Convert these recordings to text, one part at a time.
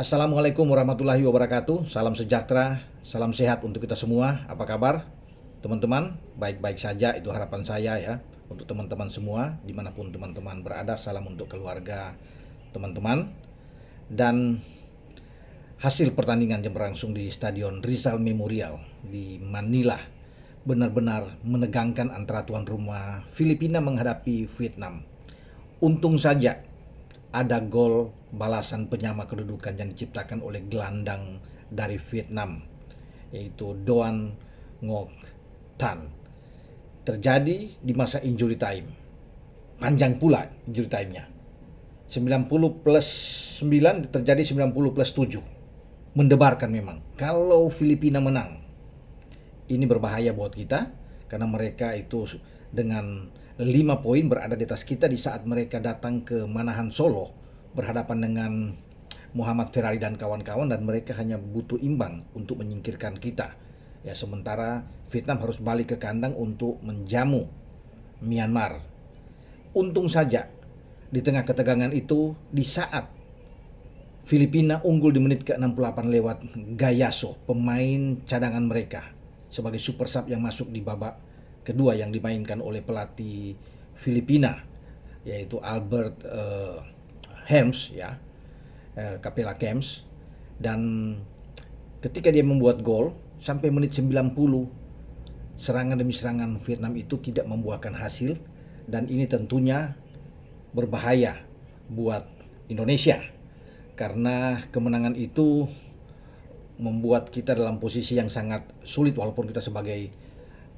Assalamualaikum warahmatullahi wabarakatuh. Salam sejahtera, salam sehat untuk kita semua. Apa kabar teman-teman? Baik-baik saja, itu harapan saya ya. Untuk teman-teman semua, dimanapun teman-teman berada, salam untuk keluarga teman-teman. Dan hasil pertandingan yang berlangsung di Stadion Rizal Memorial di Manila benar-benar menegangkan antara tuan rumah Filipina menghadapi Vietnam. Untung saja ada gol balasan penyama kedudukan yang diciptakan oleh gelandang dari Vietnam, yaitu Doan Ngoc Tan. Terjadi di masa injury time. Panjang pula injury time-nya. 90 plus 9 terjadi 90 plus 7. Mendebarkan memang. Kalau Filipina menang, ini berbahaya buat kita karena mereka itu dengan 5 poin berada di atas kita di saat mereka datang ke Manahan Solo berhadapan dengan Muhammad Ferrari dan kawan-kawan, dan mereka hanya butuh imbang untuk menyingkirkan kita. Ya, sementara Vietnam harus balik ke kandang untuk menjamu Myanmar. Untung saja di tengah ketegangan itu, di saat Filipina unggul di menit ke-68 lewat Gayaso, pemain cadangan mereka sebagai super sub yang masuk di babak kedua yang dimainkan oleh pelatih Filipina, yaitu Albert Helms ya, Capella Camps. Dan ketika dia membuat gol sampai menit 90, serangan demi serangan Vietnam itu tidak membuahkan hasil, dan ini tentunya berbahaya buat Indonesia karena kemenangan itu membuat kita dalam posisi yang sangat sulit walaupun kita sebagai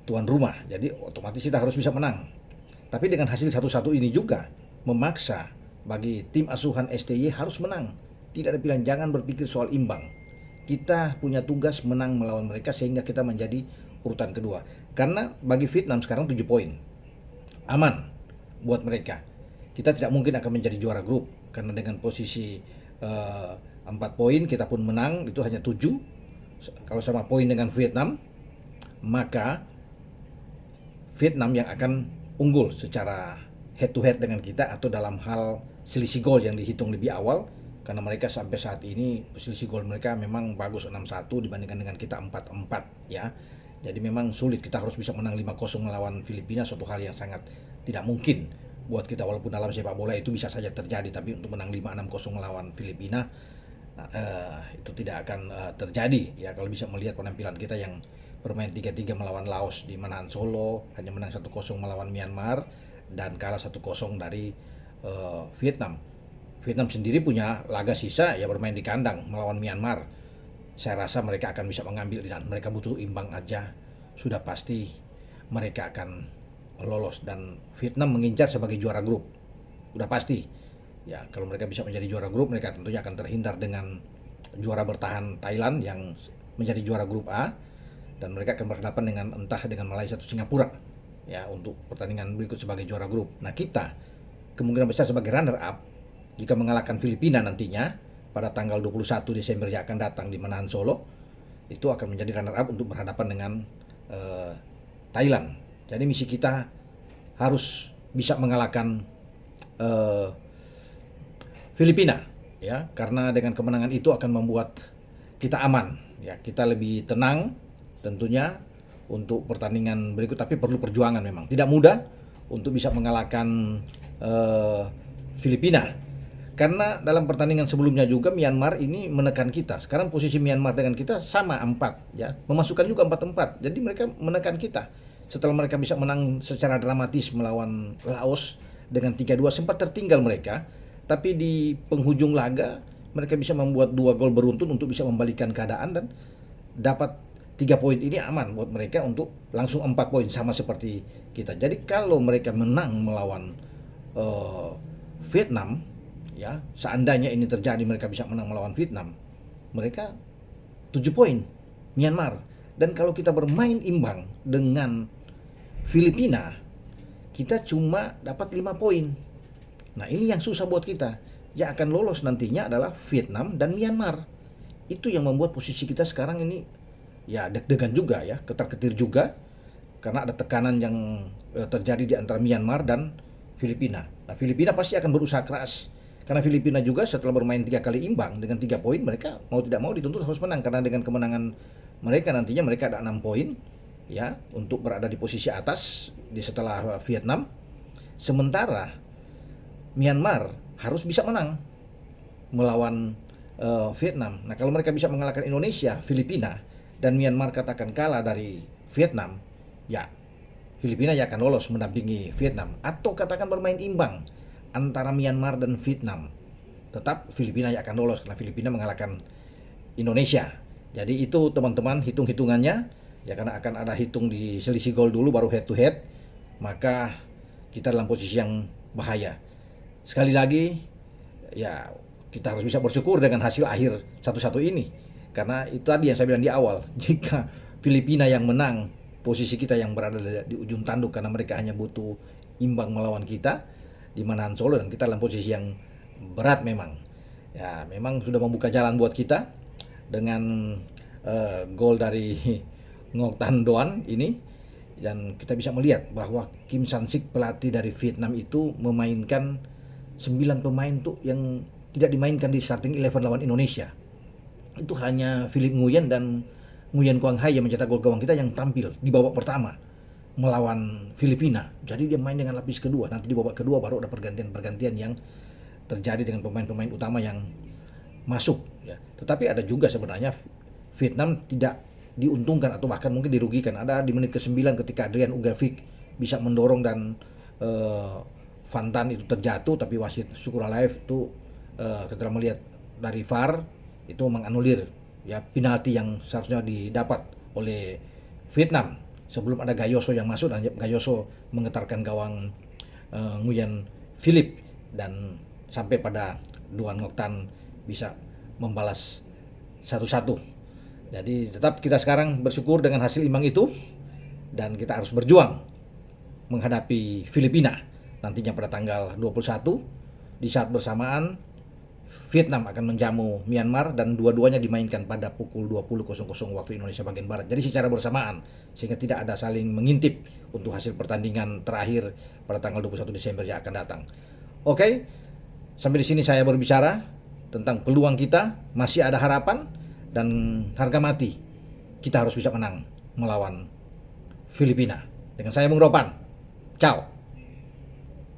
tuan rumah. Jadi otomatis kita harus bisa menang. Tapi dengan hasil 1-1 ini juga memaksa bagi tim asuhan STY harus menang. Tidak ada pilihan, jangan berpikir soal imbang. Kita punya tugas menang melawan mereka sehingga kita menjadi urutan kedua. Karena bagi Vietnam sekarang 7 poin. Aman buat mereka. Kita tidak mungkin akan menjadi juara grup karena dengan posisi 4 poin kita pun menang, itu hanya 7. Kalau sama poin dengan Vietnam, maka Vietnam yang akan unggul secara head to head dengan kita atau dalam hal selisih gol yang dihitung lebih awal, karena mereka sampai saat ini selisih gol mereka memang bagus 6-1 dibandingkan dengan kita 4-4 ya. Jadi memang sulit, kita harus bisa menang 5-0 melawan Filipina, suatu hal yang sangat tidak mungkin buat kita, walaupun dalam sepak bola itu bisa saja terjadi, tapi untuk menang 5-6-0 melawan Filipina itu tidak akan terjadi ya. Kalau bisa melihat penampilan kita yang bermain 3-3 melawan Laos di Manahan Solo, hanya menang 1-0 melawan Myanmar dan kalah 1-0 dari Vietnam. Vietnam sendiri punya laga sisa ya, bermain di kandang melawan Myanmar. Saya rasa mereka akan bisa mengambil, dan mereka butuh imbang aja. Sudah pasti mereka akan lolos, dan Vietnam mengincar sebagai juara grup. Udah pasti. Ya, kalau mereka bisa menjadi juara grup, mereka tentunya akan terhindar dengan juara bertahan Thailand yang menjadi juara grup A, dan mereka akan berhadapan dengan entah dengan Malaysia atau Singapura ya untuk pertandingan berikut sebagai juara grup. Nah, kita kemungkinan besar sebagai runner up jika mengalahkan Filipina nantinya pada tanggal 21 Desember yang akan datang di Manahan Solo, itu akan menjadi runner up untuk berhadapan dengan Thailand. Jadi misi kita harus bisa mengalahkan Filipina ya, karena dengan kemenangan itu akan membuat kita aman ya, kita lebih tenang tentunya untuk pertandingan berikut. Tapi perlu perjuangan, memang tidak mudah untuk bisa mengalahkan Filipina, karena dalam pertandingan sebelumnya juga Myanmar ini menekan kita. Sekarang posisi Myanmar dengan kita sama 4 ya, memasukkan juga 4-4. Jadi mereka menekan kita. Setelah mereka bisa menang secara dramatis melawan Laos dengan 3-2, sempat tertinggal mereka, tapi di penghujung laga mereka bisa membuat 2 gol beruntun untuk bisa membalikkan keadaan dan dapat 3 poin. Ini aman buat mereka untuk langsung 4 poin sama seperti kita. Jadi kalau mereka menang melawan Vietnam ya, seandainya ini terjadi mereka bisa menang melawan Vietnam, mereka 7 poin Myanmar. Dan kalau kita bermain imbang dengan Filipina, kita cuma dapat 5 poin. Nah, ini yang susah buat kita. Yang akan lolos nantinya adalah Vietnam dan Myanmar. Itu yang membuat posisi kita sekarang ini ya deg-degan juga ya, ketar-ketir juga, karena ada tekanan yang terjadi di antara Myanmar dan Filipina. Nah, Filipina pasti akan berusaha keras Karena Filipina juga setelah bermain 3 kali imbang dengan 3 poin, mereka mau tidak mau dituntut harus menang, karena dengan kemenangan mereka nantinya mereka ada 6 poin ya untuk berada di posisi atas di setelah Vietnam. Sementara Myanmar harus bisa menang melawan Vietnam. Nah, kalau mereka bisa mengalahkan Indonesia, Filipina, dan Myanmar katakan kalah dari Vietnam, ya Filipina ya akan lolos mendampingi Vietnam. Atau katakan bermain imbang antara Myanmar dan Vietnam, tetap Filipina ya akan lolos karena Filipina mengalahkan Indonesia. Jadi itu teman-teman hitung-hitungannya ya, karena akan ada hitung di selisih gol dulu baru head to head, maka kita dalam posisi yang bahaya. Sekali lagi ya, kita harus bisa bersyukur dengan hasil akhir 1-1 ini, karena itu tadi yang saya bilang di awal, jika Filipina yang menang, posisi kita yang berada di ujung tanduk, karena mereka hanya butuh imbang melawan kita di Manahan Solo, dan kita dalam posisi yang berat memang. Ya, memang sudah membuka jalan buat kita dengan gol dari Ngoc Tan Doan ini, dan kita bisa melihat bahwa Kim San Sik, pelatih dari Vietnam itu memainkan 9 pemain tuh yang tidak dimainkan di starting 11 lawan Indonesia. Itu hanya Philip Nguyen dan Nguyen Quang Hai yang mencetak gol gawang kita yang tampil di babak pertama melawan Filipina. Jadi dia main dengan lapis kedua. Nanti di babak kedua baru ada pergantian-pergantian yang terjadi dengan pemain-pemain utama yang masuk ya. Tetapi ada juga sebenarnya Vietnam tidak diuntungkan atau bahkan mungkin dirugikan. Ada di menit ke-9 ketika Adrian Ugavik bisa mendorong dan Van Tan itu terjatuh, tapi wasit Sukuralaev itu setelah melihat dari VAR itu menganulir ya penalti yang seharusnya didapat oleh Vietnam sebelum ada Gayoso yang masuk, dan Gayoso menggetarkan gawang Nguyen Philip, dan sampai pada Doan Ngoc Tan bisa membalas 1-1. Jadi tetap kita sekarang bersyukur dengan hasil imbang itu, dan kita harus berjuang menghadapi Filipina nantinya pada tanggal 21, di saat bersamaan Vietnam akan menjamu Myanmar, dan dua-duanya dimainkan pada pukul 20.00 waktu Indonesia bagian Barat. Jadi secara bersamaan, sehingga tidak ada saling mengintip untuk hasil pertandingan terakhir pada tanggal 21 Desember yang akan datang. Oke, sampai di sini saya berbicara tentang peluang kita, masih ada harapan, dan harga mati kita harus bisa menang melawan Filipina. Dengan saya Bung Ropan. Ciao.